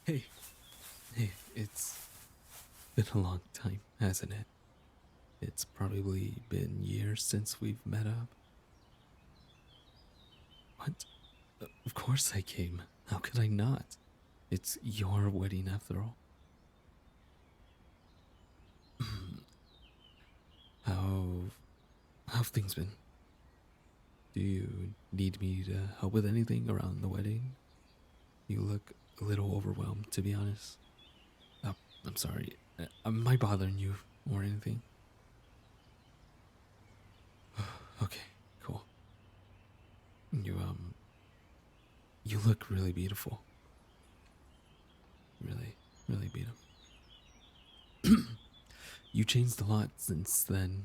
Hey, hey, it's been a long time, hasn't it? It's probably been years since we've met up. What? Of course I came. How could I not? It's your wedding after all. how how've things been? Do you need me to help with anything around the wedding? You look a little overwhelmed, to be honest. Oh, I'm sorry. Am I bothering you or anything? Okay, cool. You look really beautiful. Really, really beautiful. You changed a lot since then.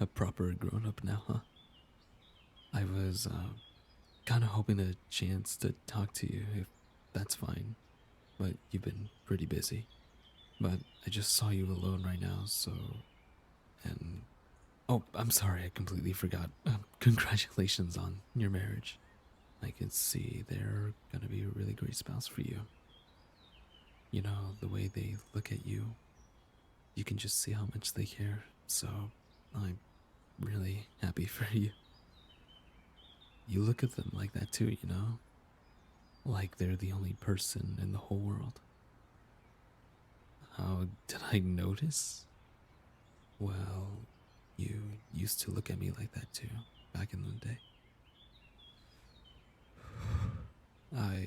A proper grown up now, huh? I was kind of hoping a chance to talk to you if that's fine, but you've been pretty busy. But I just saw you alone right now, so. And. Oh, I'm sorry, I completely forgot. Congratulations on your marriage. I can see they're gonna be a really great spouse for you. You know, the way they look at you, you can just see how much they care. So I'm really happy for you. You look at them like that too, you know? Like they're the only person in the whole world. How did I notice? Well, you used to look at me like that too, back in the day. I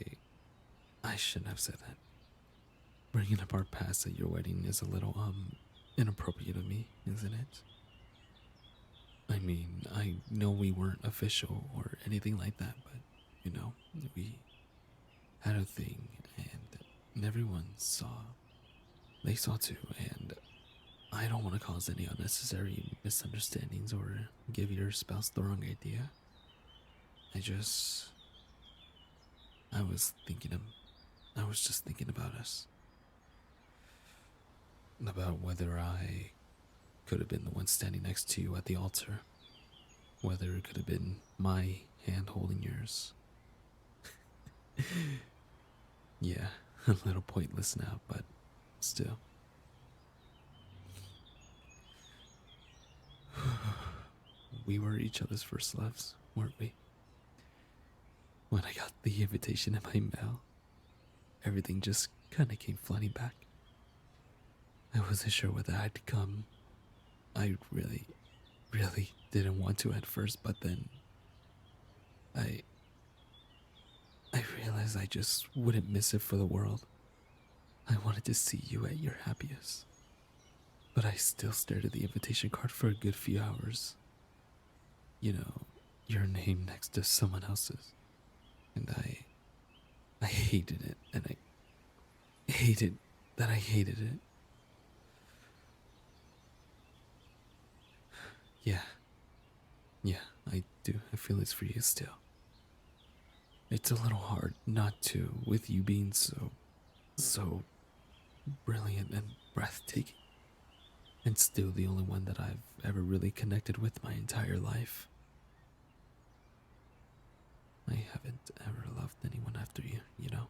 I shouldn't have said that. Bringing up our past at your wedding is a little inappropriate of me, isn't it? I mean, I know we weren't official or anything like that, but you know, we had a thing and everyone saw. They saw too, and I don't want to cause any unnecessary misunderstandings or give your spouse the wrong idea. I just, I was thinking of, I was just thinking about us, about whether I could have been the one standing next to you at the altar, whether it could have been my hand holding yours. Yeah, a little pointless now, but still. We were each other's first loves, weren't we? When I got the invitation in my mail, everything just kinda came flooding back. I wasn't sure whether I'd come. I really, really didn't want to at first, but then I I realized I just wouldn't miss it for the world. I wanted to see you at your happiest. But I still stared at the invitation card for a good few hours. You know, your name next to someone else's. And I hated it, and I hated that I hated it. Yeah, yeah, I do. I feel it's for you still. It's a little hard not to, with you being so brilliant and breathtaking, and still the only one that I've ever really connected with my entire life. I haven't ever loved anyone after you, you know?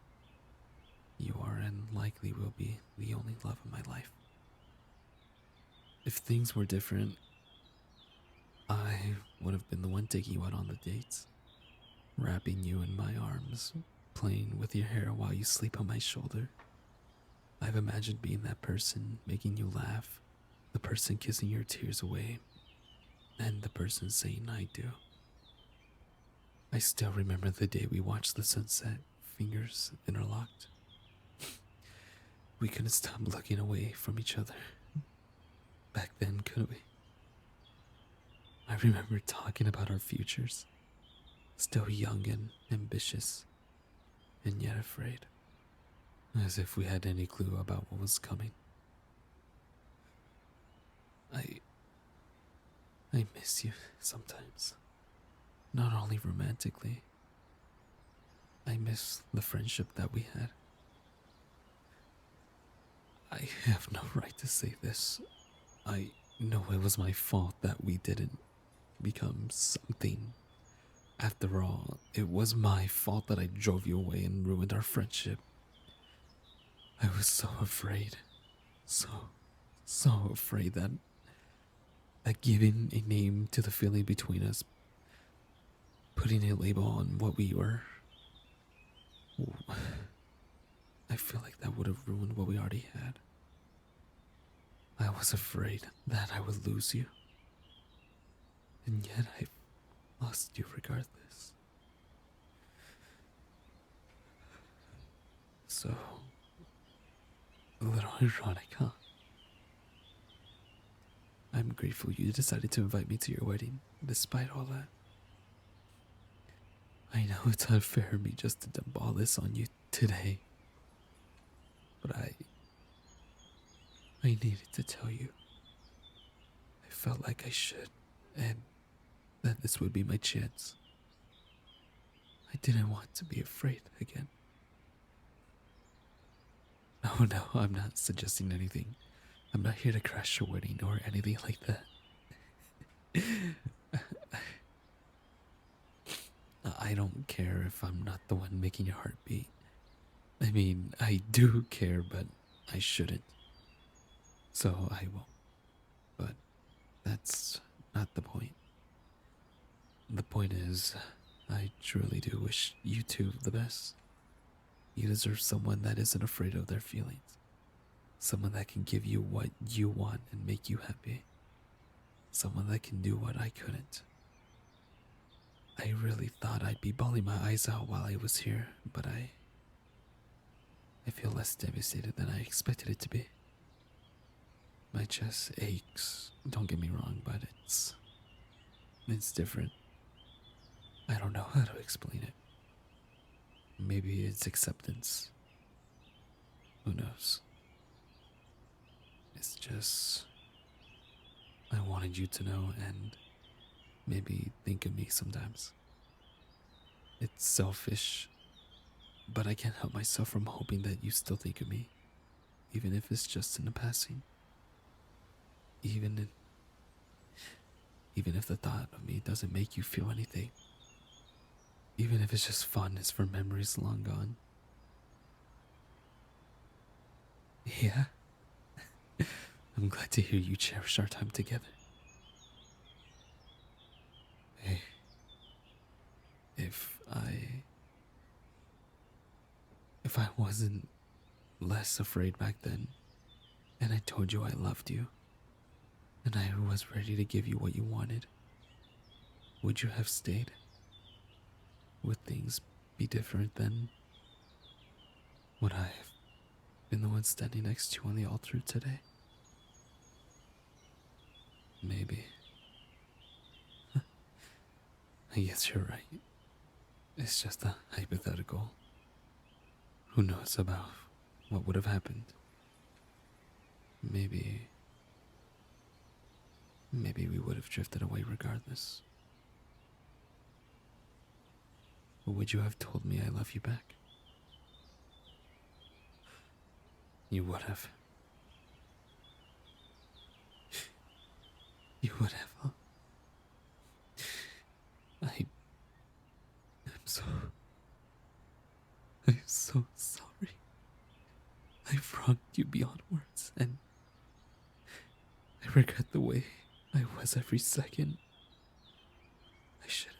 You are and likely will be the only love of my life. If things were different, I would have been the one taking you out on the dates, wrapping you in my arms, playing with your hair while you sleep on my shoulder. I've imagined being that person making you laugh, the person kissing your tears away, and the person saying I do. I still remember the day we watched the sunset, fingers interlocked. We couldn't stop looking away from each other. Back then, could we? I remember talking about our futures, still young and ambitious, and yet afraid, as if we had any clue about what was coming. I I miss you sometimes. Not only romantically, I miss the friendship that we had. I have no right to say this. I know it was my fault that we didn't become something. After all, it was my fault that I drove you away and ruined our friendship. I was so afraid. So, so afraid that giving a name to the feeling between us, putting a label on what we were, I feel like that would have ruined what we already had. I was afraid that I would lose you. And yet I lost you regardless. So, a little ironic, huh? I'm grateful you decided to invite me to your wedding, despite all that. I know it's unfair of me just to dump all this on you today, but I needed to tell you. I felt like I should, and that this would be my chance. I didn't want to be afraid again. Oh no, I'm not suggesting anything. I'm not here to crash your wedding or anything like that. I don't care if I'm not the one making your heart beat. I mean, I do care, but I shouldn't. So I won't. But that's not the point. The point is, I truly do wish you two the best. You deserve someone that isn't afraid of their feelings. Someone that can give you what you want and make you happy. Someone that can do what I couldn't. I really thought I'd be bawling my eyes out while I was here, but I feel less devastated than I expected it to be. My chest aches, don't get me wrong, but it's different. I don't know how to explain it. Maybe it's acceptance. Who knows? It's just, I wanted you to know and maybe think of me sometimes. It's selfish, but I can't help myself from hoping that you still think of me, even if it's just in a passing. Even if the thought of me doesn't make you feel anything. Even if it's just fondness for memories long gone. Yeah. I'm glad to hear you cherish our time together. Hey, if I wasn't less afraid back then, and I told you I loved you, and I was ready to give you what you wanted, would you have stayed? Would things be different then? Would I have been the one standing next to you on the altar today? Maybe. I guess you're right. It's just a hypothetical. Who knows about what would have happened? Maybe we would have drifted away regardless. Or would you have told me I love you back? You would have. You would have, huh? I'm so sorry. I've wronged you beyond words, and I regret the way I was every second. I shouldn't.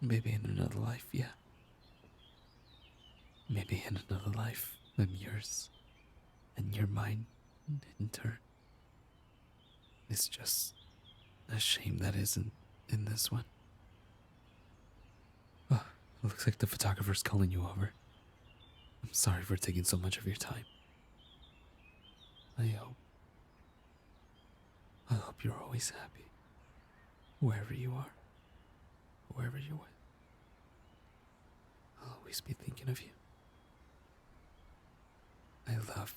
Maybe in another life, yeah. Maybe in another life, I'm yours, and you're mine in turn. It's just a shame that isn't in this one. Oh, it looks like the photographer's calling you over. I'm sorry for taking so much of your time. I hope you're always happy, wherever you are, wherever you're with. I'll always be thinking of you. I love